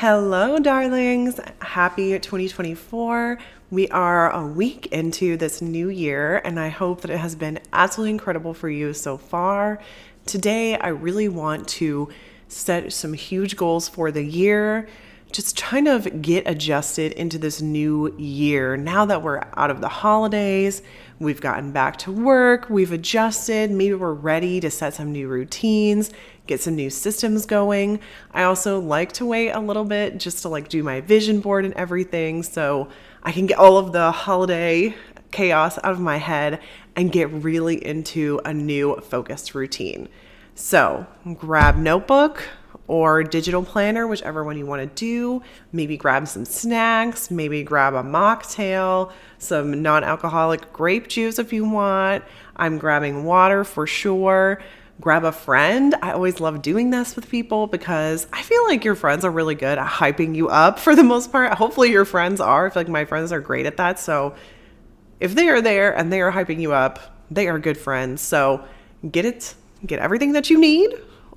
Hello, darlings. Happy 2024. We are a week into this new year, and I hope that it has been absolutely incredible for you so far. Today, I really want to set some huge goals for the year, just trying to get adjusted into this new year. Now that we're out of the holidays, we've gotten back to work, we've adjusted, maybe we're ready to set some new routines, get some new systems going. I also like to wait a little bit just to do my vision board and everything so I can get all of the holiday chaos out of my head and get really into a new focused routine. So grab notebook or digital planner, whichever one you want to do. Maybe grab some snacks, maybe grab a mocktail, some non-alcoholic grape juice if you want. I'm grabbing water for sure. Grab a friend. I always love doing this with people because I feel like your friends are really good at hyping you up for the most part. Hopefully your friends are. I feel like my friends are great at that. So if they are there and they are hyping you up, they are good friends. So get everything that you need,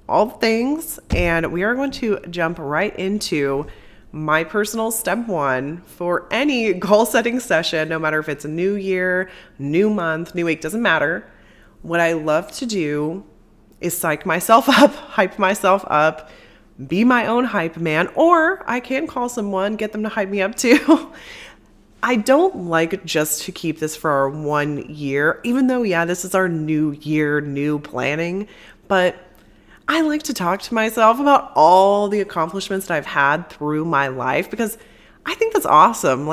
all the things, and we are going to jump right into my personal step one for any goal setting session, no matter if it's a new year, new month, new week, doesn't matter. What I love to do is psych myself up, hype myself up, be my own hype man, or I can call someone, get them to hype me up too. I don't like just to keep this for our 1 year, even though, this is our new year, new planning, but I like to talk to myself about all the accomplishments that I've had through my life because I think that's awesome.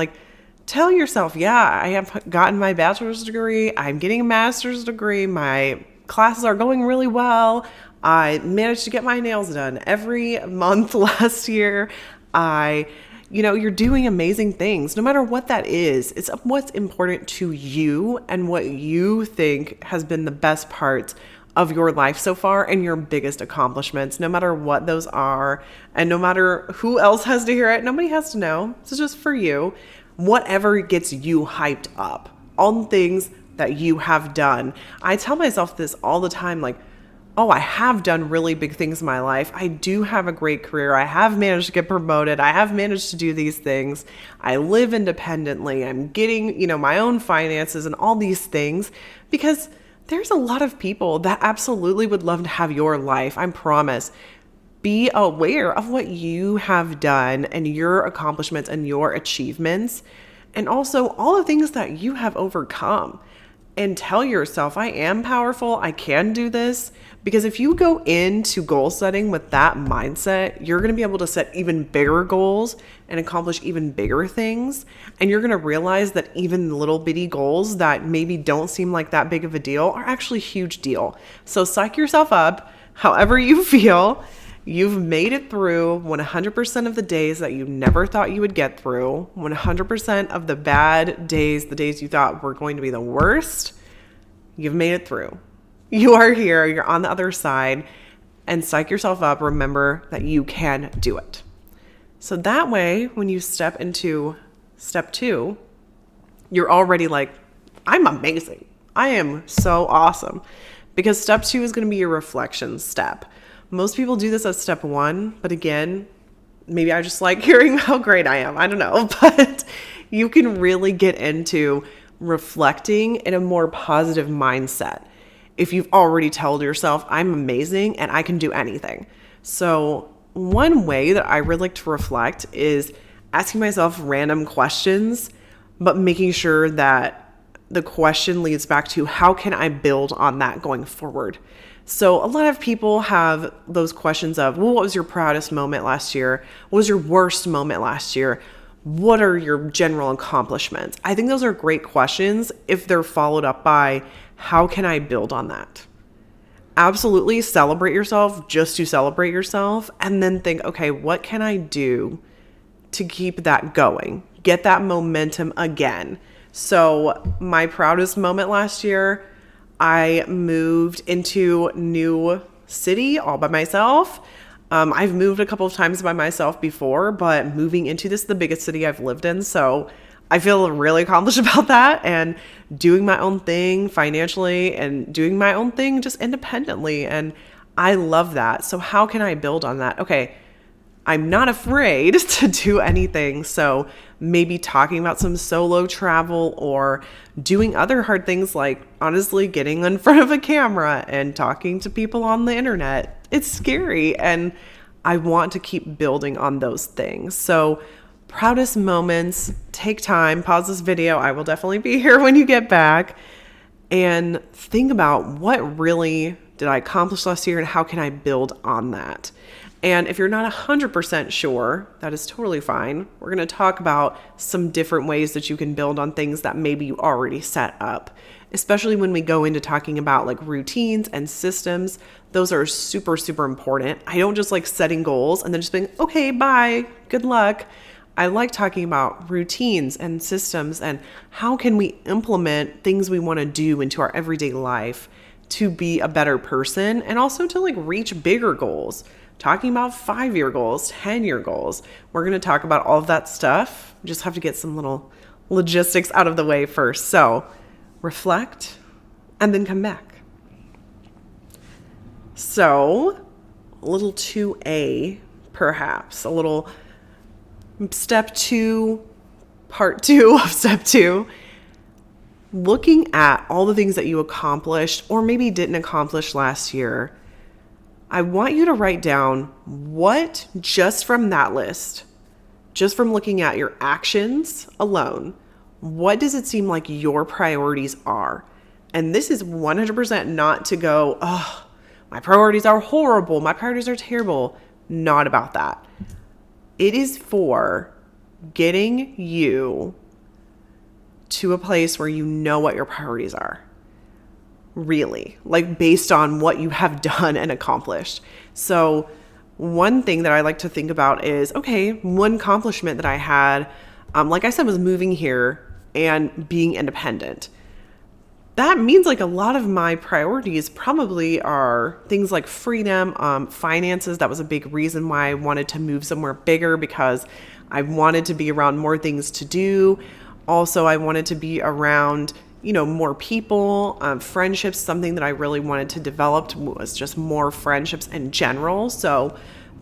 Tell yourself, I have gotten my bachelor's degree, I'm getting a master's degree, my classes are going really well, I managed to get my nails done every month last year, you're doing amazing things, no matter what that is. It's what's important to you and what you think has been the best part of your life so far and your biggest accomplishments, no matter what those are. And no matter who else has to hear it, nobody has to know. It's just for you. Whatever gets you hyped up, all the things that you have done. I tell myself this all the time, I have done really big things in my life. I do have a great career. I have managed to get promoted. I have managed to do these things. I live independently. I'm getting, my own finances and all these things because there's a lot of people that absolutely would love to have your life. I promise. Be aware of what you have done and your accomplishments and your achievements, and also all the things that you have overcome. And tell yourself, I am powerful, I can do this. Because if you go into goal setting with that mindset, you're going to be able to set even bigger goals and accomplish even bigger things. And you're going to realize that even little bitty goals that maybe don't seem like that big of a deal are actually a huge deal. So psych yourself up however you feel. You've made it through 100% of the days that you never thought you would get through, 100% of the bad days, the days you thought were going to be the worst. You've made it through. You are here. You're on the other side. And psych yourself up. Remember that you can do it. So that way, when you step into step 2, you're already I'm amazing. I am so awesome. Because step 2 is going to be your reflection step. Most people do this as step 1, but again, maybe I just like hearing how great I am. I don't know, but you can really get into reflecting in a more positive mindset if you've already told yourself, I'm amazing and I can do anything. So one way that I really like to reflect is asking myself random questions, but making sure that the question leads back to how can I build on that going forward? So a lot of people have those questions of, what was your proudest moment last year? What was your worst moment last year? What are your general accomplishments? I think those are great questions if they're followed up by, how can I build on that? Absolutely celebrate yourself just to celebrate yourself, and then think, okay, what can I do to keep that going? Get that momentum again. So my proudest moment last year, I moved into new city all by myself. I've moved a couple of times by myself before, but moving into this is the biggest city I've lived in. So I feel really accomplished about that and doing my own thing financially and doing my own thing just independently. And I love that. So how can I build on that? Okay, I'm not afraid to do anything. So maybe talking about some solo travel or doing other hard things like honestly getting in front of a camera and talking to people on the internet. It's scary and I want to keep building on those things. So proudest moments, take time, pause this video. I will definitely be here when you get back and think about what really did I accomplish last year and how can I build on that? And if you're not 100% sure, that is totally fine. We're going to talk about some different ways that you can build on things that maybe you already set up, especially when we go into talking about like routines and systems. Those are super, super important. I don't just like setting goals and then just being, okay, bye, good luck. I like talking about routines and systems and how can we implement things we want to do into our everyday life to be a better person and also to like reach bigger goals. Talking about 5-year goals, 10-year goals. We're going to talk about all of that stuff. Just have to get some little logistics out of the way first. So reflect and then come back. So a little 2A, perhaps, a little step 2, part 2 of step 2. Looking at all the things that you accomplished or maybe didn't accomplish last year, I want you to write down what, just from that list, just from looking at your actions alone, what does it seem like your priorities are? And this is 100% not to go, oh, my priorities are horrible, my priorities are terrible. Not about that. It is for getting you to a place where you know what your priorities are. Really, like based on what you have done and accomplished. So one thing that I like to think about is, okay, one accomplishment that I had, like I said, was moving here and being independent. That means like a lot of my priorities probably are things like freedom, finances. That was a big reason why I wanted to move somewhere bigger because I wanted to be around more things to do. Also, I wanted to be around more people, friendships. Something that I really wanted to develop was just more friendships in general. So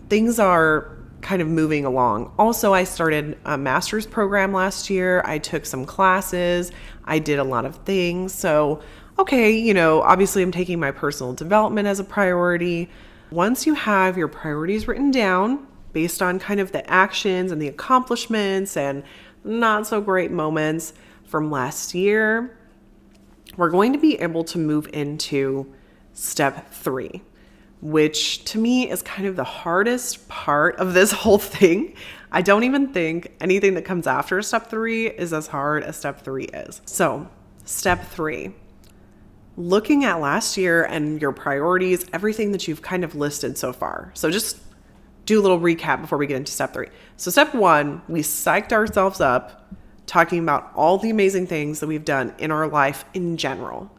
things are kind of moving along. Also, I started a master's program last year. I took some classes. I did a lot of things. So, okay, obviously I'm taking my personal development as a priority. Once you have your priorities written down based on kind of the actions and the accomplishments and not so great moments from last year, we're going to be able to move into step 3, which to me is kind of the hardest part of this whole thing. I don't even think anything that comes after step 3 is as hard as step 3 is. So step 3, looking at last year and your priorities, everything that you've kind of listed so far. So just do a little recap before we get into step 3. So step 1, we psyched ourselves up talking about all the amazing things that we've done in our life in general.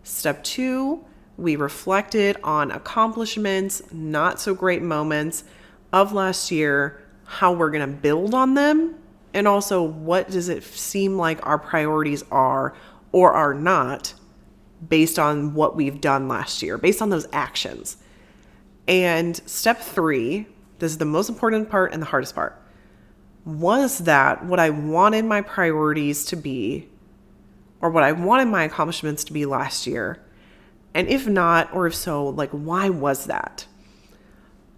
Step 2, we reflected on accomplishments, not so great moments of last year, how we're going to build on them, and also what does it seem like our priorities are or are not based on what we've done last year, based on those actions. And step 3, this is the most important part and the hardest part. Was that what I wanted my priorities to be or what I wanted my accomplishments to be last year? And if not, or if so, like, why was that?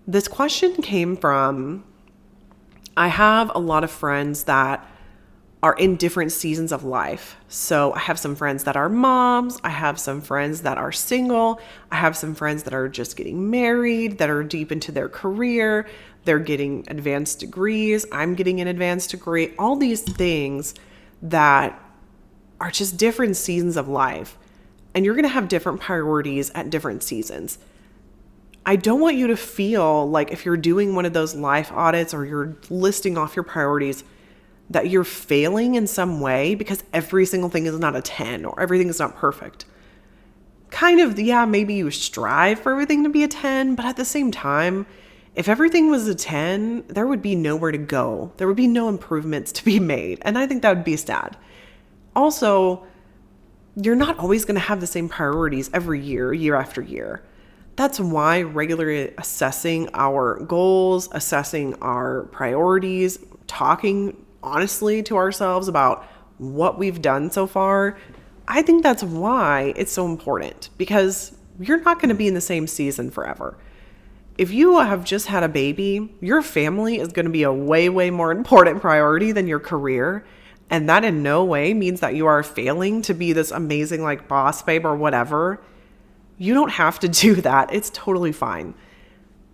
This question came from, I have a lot of friends that are in different seasons of life. So I have some friends that are moms. I have some friends that are single. I have some friends that are just getting married, that are deep into their career. They're getting advanced degrees. I'm getting an advanced degree. All these things that are just different seasons of life. And you're going to have different priorities at different seasons. I don't want you to feel like if you're doing one of those life audits or you're listing off your priorities that you're failing in some way because every single thing is not a 10 or everything is not perfect. Kind of, yeah, maybe you strive for everything to be a 10, but at the same time, if everything was a 10, there would be nowhere to go. There would be no improvements to be made. And I think that would be sad. Also, you're not always going to have the same priorities every year, year after year. That's why regularly assessing our goals, assessing our priorities, talking honestly to ourselves about what we've done so far, I think that's why it's so important, because you're not going to be in the same season forever. If you have just had a baby, your family is going to be a way, way more important priority than your career. And that in no way means that you are failing to be this amazing like boss babe or whatever. You don't have to do that. It's totally fine.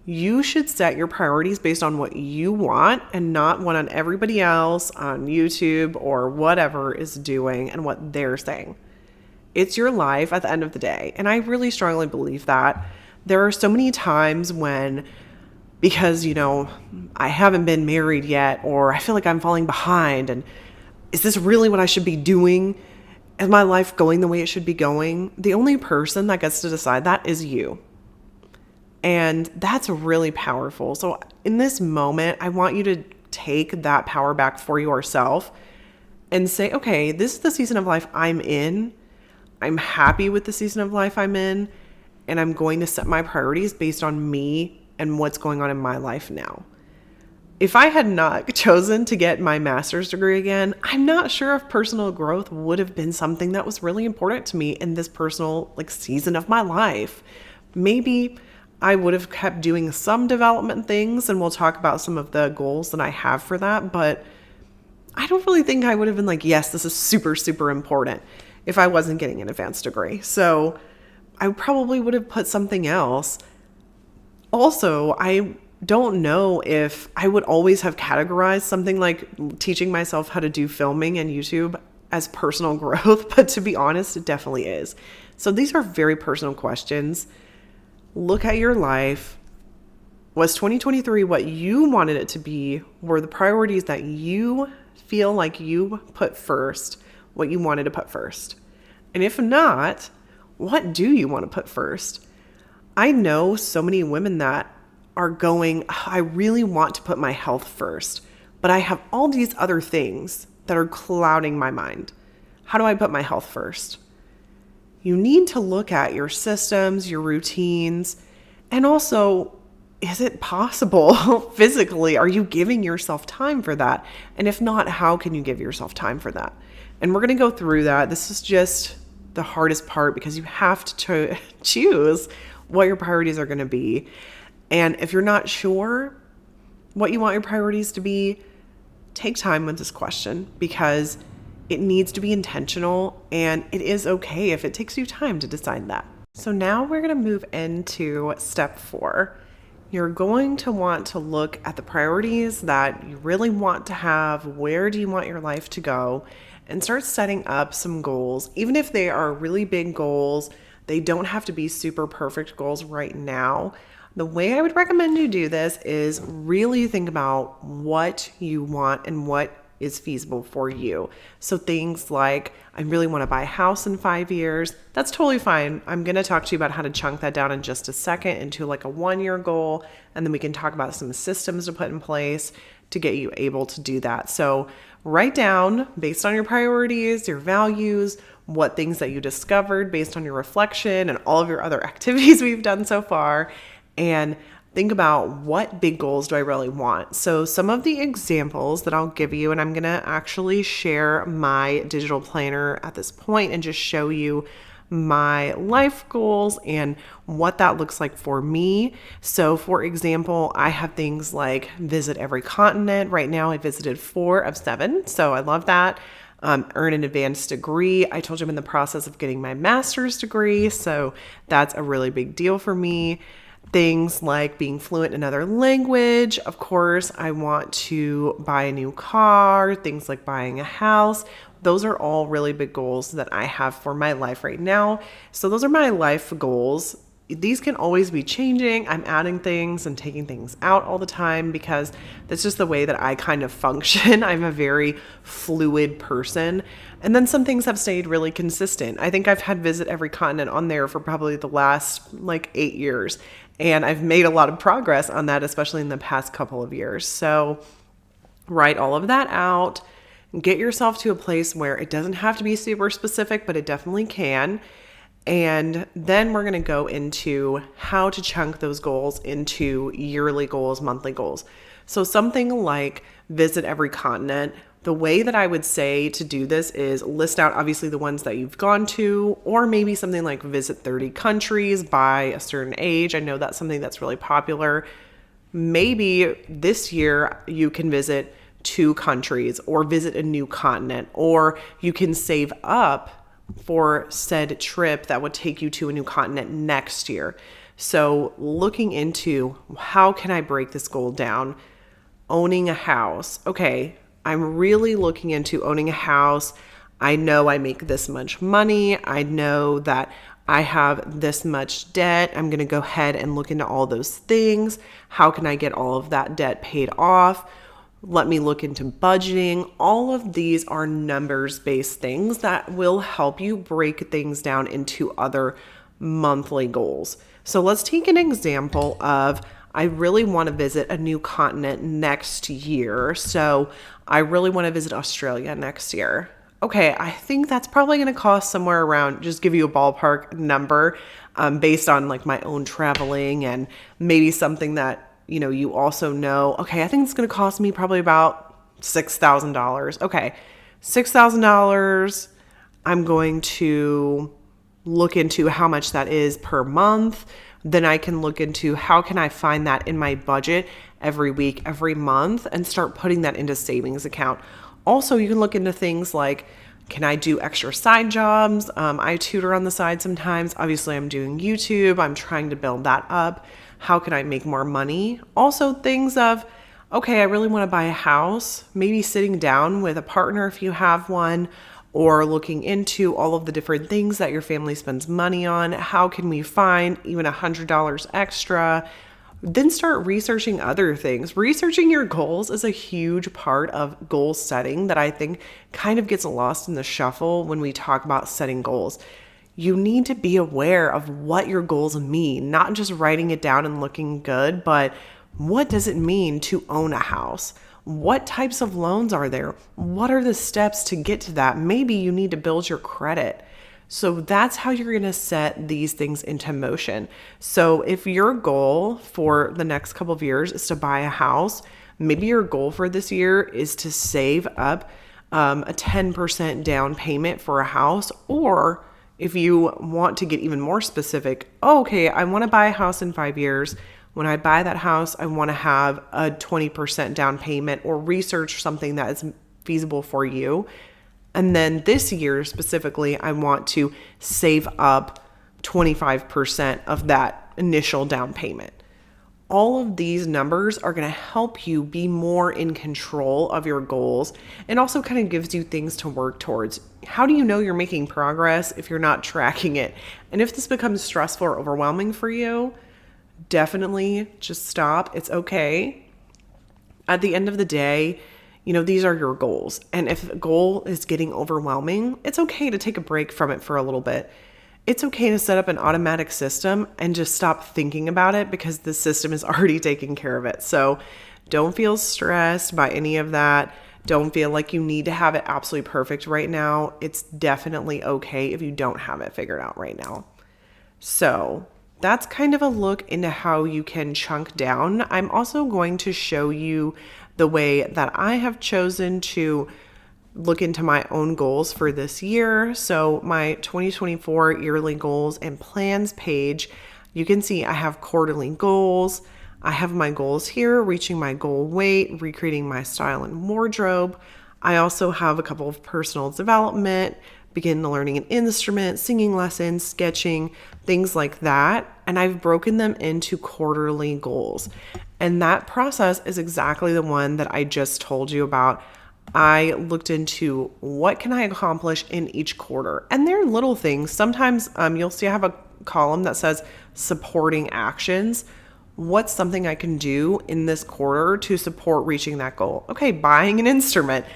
You should set your priorities based on what you want and not what on everybody else on YouTube or whatever is doing and what they're saying. It's your life at the end of the day. And I really strongly believe that. There are so many times when, because, I haven't been married yet, or I feel like I'm falling behind, and is this really what I should be doing? Is my life going the way it should be going? The only person that gets to decide that is you. And that's really powerful. So in this moment, I want you to take that power back for yourself and say, okay, this is the season of life I'm in. I'm happy with the season of life I'm in. And I'm going to set my priorities based on me and what's going on in my life now. If I had not chosen to get my master's degree again, I'm not sure if personal growth would have been something that was really important to me in this personal season of my life. Maybe I would have kept doing some development things, and we'll talk about some of the goals that I have for that, but I don't really think I would have been yes, this is super, super important if I wasn't getting an advanced degree. So I probably would have put something else. Also, I don't know if I would always have categorized something like teaching myself how to do filming and YouTube as personal growth, but to be honest, it definitely is. So these are very personal questions. Look at your life. Was 2023 what you wanted it to be? Were the priorities that you feel like you put first what you wanted to put first? And if not, what do you want to put first? I know so many women that are going, I really want to put my health first, but I have all these other things that are clouding my mind. How do I put my health first? You need to look at your systems, your routines, and also, is it possible physically? Are you giving yourself time for that? And if not, how can you give yourself time for that? And we're going to go through that. This is just the hardest part because you have to choose what your priorities are going to be. And if you're not sure what you want your priorities to be, take time with this question because it needs to be intentional, and it is okay if it takes you time to decide that. So now we're going to move into step 4. You're going to want to look at the priorities that you really want to have. Where do you want your life to go? And start setting up some goals. Even if they are really big goals, they don't have to be super perfect goals right now. The way I would recommend you do this is really think about what you want and what is feasible for you. So things like, I really want to buy a house in 5 years. That's totally fine. I'm going to talk to you about how to chunk that down in just a second into a 1-year goal. And then we can talk about some systems to put in place to get you able to do that. So write down, based on your priorities, your values, what things that you discovered based on your reflection and all of your other activities we've done so far, and think about what big goals do I really want. So some of the examples that I'll give you, and I'm going to actually share my digital planner at this point and just show you my life goals and what that looks like for me. So for example, I have things like visit every continent. Right now I visited 4 of 7. So I love that. Earn an advanced degree. I told you I'm in the process of getting my master's degree. So that's a really big deal for me. Things like being fluent in another language. Of course, I want to buy a new car, things like buying a house. Those are all really big goals that I have for my life right now. So those are my life goals. These can always be changing. I'm adding things and taking things out all the time because that's just the way that I kind of function. I'm a very fluid person. And then some things have stayed really consistent. I think I've had visit every continent on there for probably the last 8 years. And I've made a lot of progress on that, especially in the past couple of years. So write all of that out. Get yourself to a place where it doesn't have to be super specific, but it definitely can. And then we're going to go into how to chunk those goals into yearly goals, monthly goals. So something like visit every continent. The way that I would say to do this is list out obviously the ones that you've gone to, or maybe something like visit 30 countries by a certain age. I know that's something that's really popular. Maybe this year you can visit 2 countries or visit a new continent, or you can save up for said trip that would take you to a new continent next year. So looking into how can I break this goal down? Owning a house. Okay, I'm really looking into owning a house. I know I make this much money. I know that I have this much debt. I'm going to go ahead and look into all those things. How can I get all of that debt paid off? Let me look into budgeting. All of these are numbers-based things that will help you break things down into other monthly goals. So let's take an example of I really want to visit a new continent next year. So I really want to visit Australia next year. Okay, I think that's probably going to cost somewhere around, just give you a ballpark number, based on like my own traveling and maybe something that you also know, okay, I think it's going to cost me probably about $6,000. Okay, $6,000. I'm going to look into how much that is per month. Then I can look into how can I find that in my budget every week, every month, and start putting that into savings account. Also, you can look into things like, can I do extra side jobs? I tutor on the side sometimes. Obviously, I'm doing YouTube. I'm trying to build that up. How can I make more money? Also, things of, okay, I really want to buy a house. Maybe sitting down with a partner if you have one, or looking into all of the different things that your family spends money on. How can we find even $100 extra? Then start researching other things. Researching your goals is a huge part of goal setting that I think kind of gets lost in the shuffle when we talk about setting goals. You need to be aware of what your goals mean, not just writing it down and looking good, but what does it mean to own a house? What types of loans are there? What are the steps to get to that? Maybe you need to build your credit. So that's how you're going to set these things into motion. So if your goal for the next couple of years is to buy a house, maybe your goal for this year is to save up a 10% down payment for a house. Or if you want to get even more specific, okay, I want to buy a house in 5 years. When I buy that house, I want to have a 20% down payment, or research something that is feasible for you. And then this year specifically, I want to save up 25% of that initial down payment. All of these numbers are going to help you be more in control of your goals, and also kind of gives you things to work towards. How do you know you're making progress if you're not tracking it? And if this becomes stressful or overwhelming for you, definitely just stop. It's okay. At the end of the day, these are your goals. And if a goal is getting overwhelming, it's okay to take a break from it for a little bit. It's okay to set up an automatic system and just stop thinking about it, because the system is already taking care of it. So don't feel stressed by any of that. Don't feel like you need to have it absolutely perfect right now. It's definitely okay if you don't have it figured out right now. So that's kind of a look into how you can chunk down. I'm also going to show you the way that I have chosen to look into my own goals for this year. So my 2024 yearly goals and plans page, you can see I have quarterly goals. I have my goals here: reaching my goal weight, recreating my style and wardrobe. I also have a couple of personal development, begin learning an instrument, singing lessons, sketching, things like that. And I've broken them into quarterly goals. And that process is exactly the one that I just told you about. I looked into what can I accomplish in each quarter. And they're little things. Sometimes you'll see I have a column that says supporting actions. What's something I can do in this quarter to support reaching that goal? Okay, buying an instrument.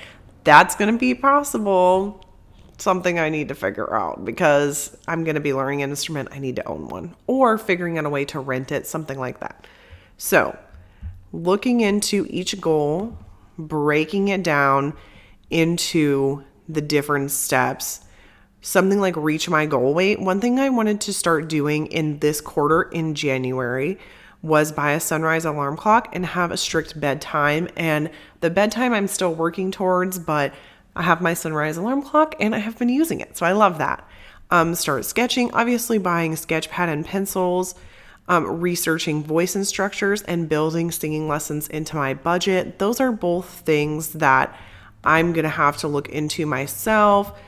That's going to be possible. Something I need to figure out, because I'm going to be learning an instrument. I need to own one, or figuring out a way to rent it, something like that. So looking into each goal, breaking it down into the different steps, something like reach my goal weight, one thing I wanted to start doing in this quarter in January was buy a sunrise alarm clock and have a strict bedtime. And the bedtime I'm still working towards, but I have my sunrise alarm clock and I have been using it. So I love that. Start sketching, obviously buying sketch pad and pencils, researching voice instructors and building singing lessons into my budget. Those are both things that I'm going to have to look into myself.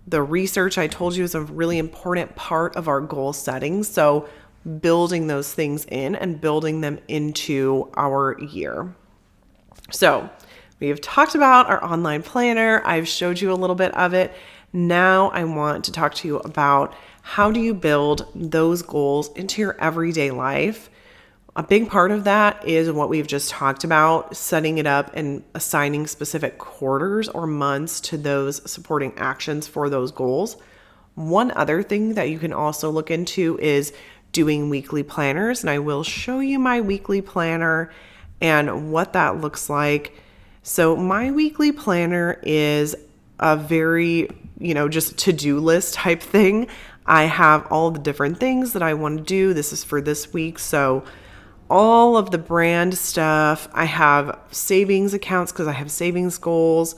The research I told you is a really important part of our goal setting. So building those things in and building them into our year. So we have talked about our online planner. I've showed you a little bit of it. Now I want to talk to you about how do you build those goals into your everyday life. A big part of that is what we've just talked about, setting it up and assigning specific quarters or months to those supporting actions for those goals. One other thing that you can also look into is doing weekly planners, and I will show you my weekly planner and what that looks like. So my weekly planner is a very, just to-do list type thing. I have all the different things that I want to do. This is for this week. So all of the brand stuff. I have savings accounts because I have savings goals.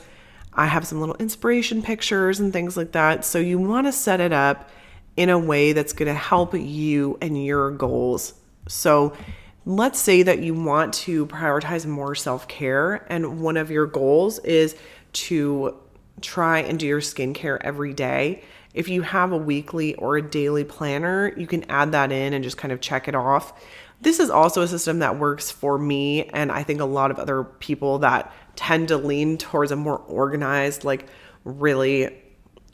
I have some little inspiration pictures and things like that. So you want to set it up in a way that's going to help you and your goals. So let's say that you want to prioritize more self-care, and one of your goals is to try and do your skincare every day. If you have a weekly or a daily planner, you can add that in and just kind of check it off. This is also a system that works for me, and I think a lot of other people that tend to lean towards a more organized, like really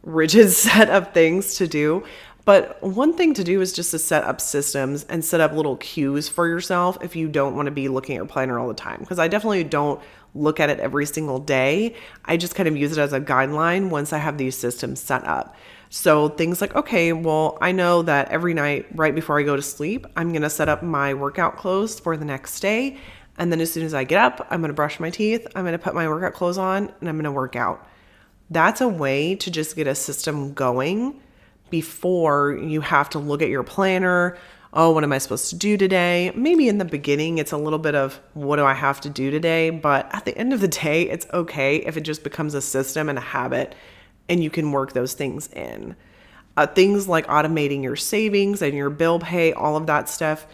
rigid set of things to do. But one thing to do is just to set up systems and set up little cues for yourself if you don't want to be looking at your planner all the time. Because I definitely don't look at it every single day. I just kind of use it as a guideline once I have these systems set up. So things like, okay, well, I know that every night right before I go to sleep, I'm going to set up my workout clothes for the next day. And then as soon as I get up, I'm going to brush my teeth, I'm going to put my workout clothes on, and I'm going to work out. That's a way to just get a system going before you have to look at your planner. Oh, what am I supposed to do today? Maybe in the beginning, it's a little bit of what do I have to do today? But at the end of the day, it's okay if it just becomes a system and a habit and you can work those things in. Things like automating your savings and your bill pay, all of that stuff,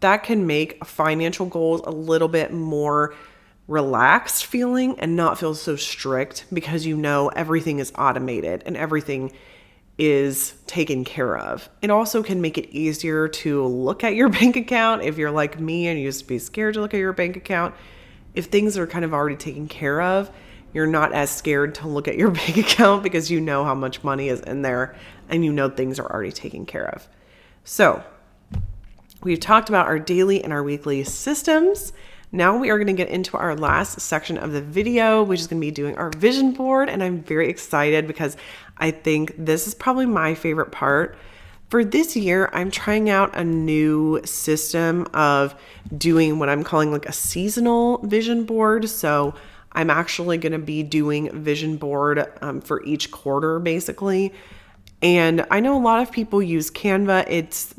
that can make financial goals a little bit more relaxed feeling and not feel so strict because you know everything is automated and everything is taken care of. It also can make it easier to look at your bank account if you're like me and you used to be scared to look at your bank account. If things are kind of already taken care of, you're not as scared to look at your bank account because you know how much money is in there and you know things are already taken care of. So we've talked about our daily and our weekly systems. Now we are going to get into our last section of the video, which is going to be doing our vision board. And I'm very excited because I think this is probably my favorite part. For this year, I'm trying out a new system of doing what I'm calling like a seasonal vision board. So I'm actually going to be doing vision board for each quarter, basically. And I know a lot of people use Canva. It's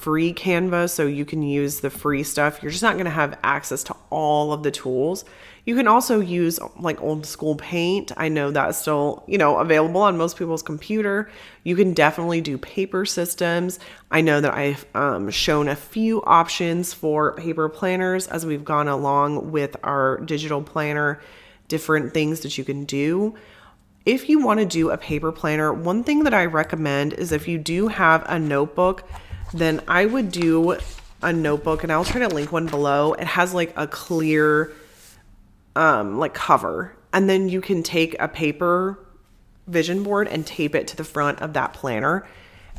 free Canva, so you can use the free stuff. You're just not going to have access to all of the tools. You can also use like old school Paint. I know that's still, available on most people's computer. You can definitely do paper systems. I know that I've shown a few options for paper planners as we've gone along with our digital planner, different things that you can do. If you want to do a paper planner, one thing that I recommend is if you do have a notebook, then I would do a notebook, and I'll try to link one below. It has like a clear like cover, and then you can take a paper vision board and tape it to the front of that planner.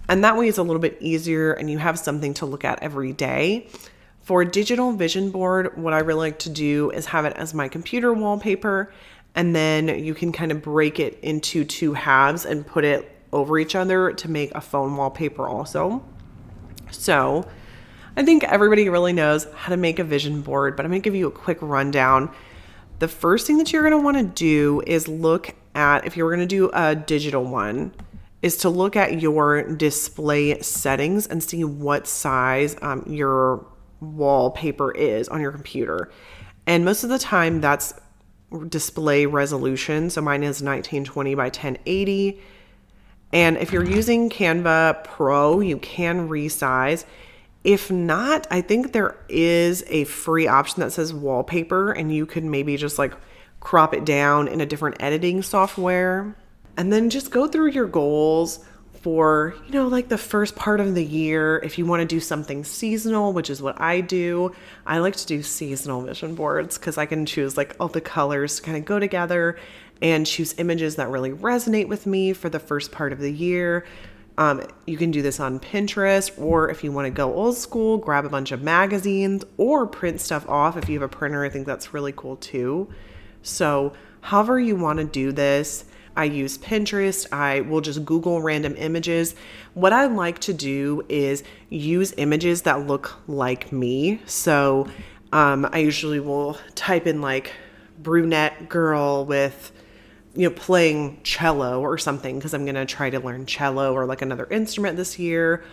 And that way it's a little bit easier and you have something to look at every day. For a digital vision board, what I really like to do is have it as my computer wallpaper. And then you can kind of break it into two halves and put it over each other to make a phone wallpaper also. So I think everybody really knows how to make a vision board, but I'm going to give you a quick rundown. The first thing that you're going to want to do is look at, if you're going to do a digital one, is to look at your display settings and see what size your wallpaper is on your computer. And most of the time that's display resolution. So mine is 1920 by 1080. And if you're using Canva Pro, you can resize. If not, I think there is a free option that says wallpaper, and you could maybe just like crop it down in a different editing software. And then just go through your goals for, like the first part of the year. If you want to do something seasonal, which is what I do, I like to do seasonal vision boards because I can choose like all the colors to kind of go together and choose images that really resonate with me for the first part of the year. You can do this on Pinterest, or if you want to go old school, grab a bunch of magazines or print stuff off. If you have a printer, I think that's really cool too. So however you want to do this, I use Pinterest. I will just Google random images. What I like to do is use images that look like me. So I usually will type in like brunette girl with, playing cello or something because I'm going to try to learn cello or like another instrument this year.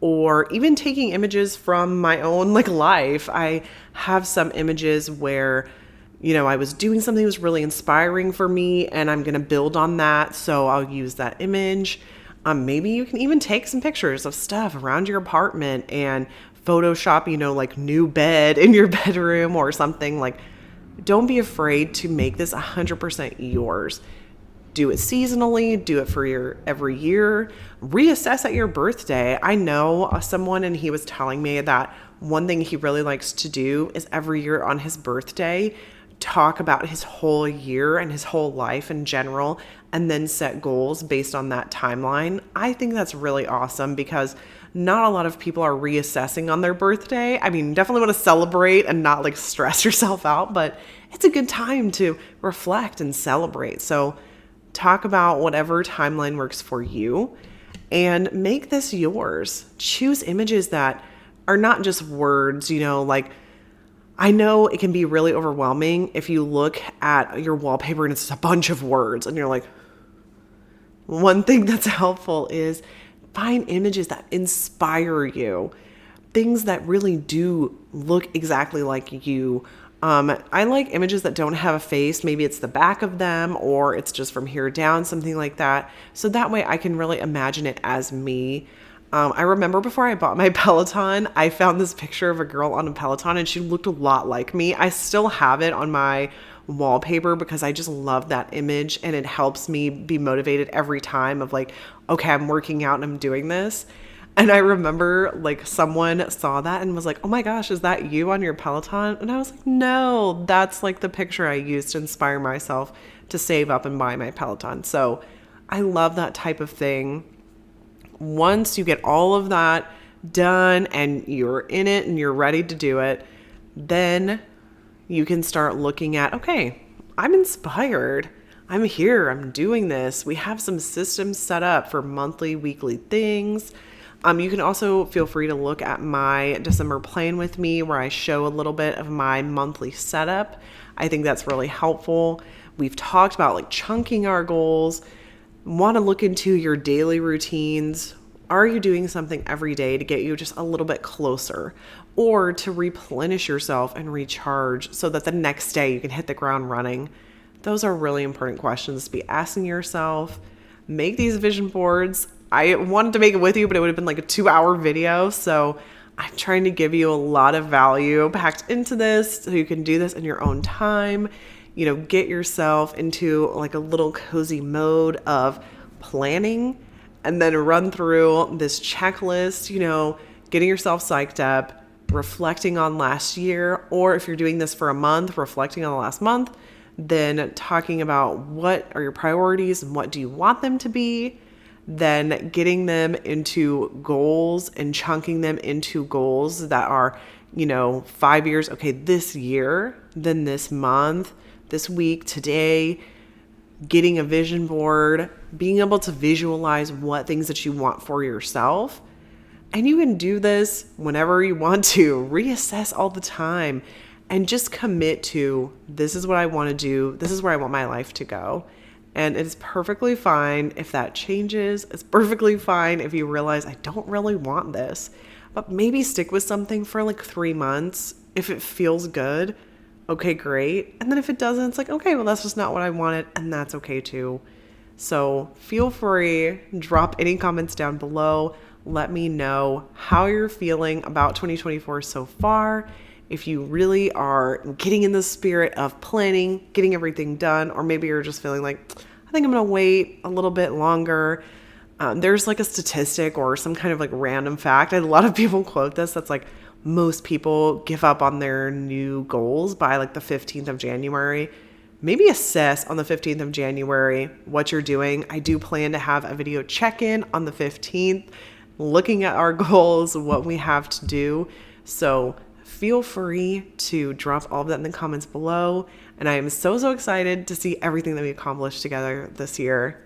Or even taking images from my own like life. I have some images where I was doing something that was really inspiring for me and I'm going to build on that. So I'll use that image. Maybe you can even take some pictures of stuff around your apartment and Photoshop, like new bed in your bedroom or something. Like, don't be afraid to make this 100% yours. Do it seasonally, do it for your every year, reassess at your birthday. I know someone and he was telling me that one thing he really likes to do is every year on his birthday, talk about his whole year and his whole life in general, and then set goals based on that timeline. I think that's really awesome because not a lot of people are reassessing on their birthday. I mean, definitely want to celebrate and not like stress yourself out, but it's a good time to reflect and celebrate. So talk about whatever timeline works for you and make this yours. Choose images that are not just words, like I know it can be really overwhelming if you look at your wallpaper and it's just a bunch of words and you're like, one thing that's helpful is find images that inspire you, things that really do look exactly like you. I like images that don't have a face. Maybe it's the back of them or it's just from here down, something like that. So that way I can really imagine it as me. I remember before I bought my Peloton, I found this picture of a girl on a Peloton and she looked a lot like me. I still have it on my wallpaper because I just love that image and it helps me be motivated every time of like, okay, I'm working out and I'm doing this. And I remember like someone saw that and was like, oh my gosh, is that you on your Peloton? And I was like, no, that's like the picture I used to inspire myself to save up and buy my Peloton. So I love that type of thing. Once you get all of that done and you're in it and you're ready to do it, then you can start looking at, okay, I'm inspired. I'm here. I'm doing this. We have some systems set up for monthly, weekly things. You can also feel free to look at my December plan with me where I show a little bit of my monthly setup. I think that's really helpful. We've talked about like chunking our goals. Want to look into your daily routines. Are you doing something every day to get you just a little bit closer or to replenish yourself and recharge so that the next day you can hit the ground running? Those are really important questions to be asking yourself. Make these vision boards. I wanted to make it with you, but it would have been like a 2-hour video. So I'm trying to give you a lot of value packed into this so you can do this in your own time. Get yourself into like a little cozy mode of planning and then run through this checklist, getting yourself psyched up, reflecting on last year, or if you're doing this for a month, reflecting on the last month, then talking about what are your priorities and what do you want them to be, then getting them into goals and chunking them into goals that are, 5 years, okay, this year, then this month, this week, today, getting a vision board, being able to visualize what things that you want for yourself. And you can do this whenever you want to, reassess all the time, and just commit to this is what I want to do. This is where I want my life to go. And it's perfectly fine if that changes. It's perfectly fine if you realize, I don't really want this. But maybe stick with something for like 3 months. If it feels good, okay, great. And then if it doesn't, it's like, okay, well, that's just not what I wanted. And that's okay too. So feel free, drop any comments down below. Let me know how you're feeling about 2024 so far. If you really are getting in the spirit of planning, getting everything done, or maybe you're just feeling like, I think I'm going to wait a little bit longer. There's like a statistic or some kind of like random fact. A lot of people quote this. That's like most people give up on their new goals by like the 15th of January. Maybe assess on the 15th of January what you're doing. I do plan to have a video check-in on the 15th, looking at our goals, what we have to do. So feel free to drop all of that in the comments below. And I am so excited to see everything that we accomplished together this year.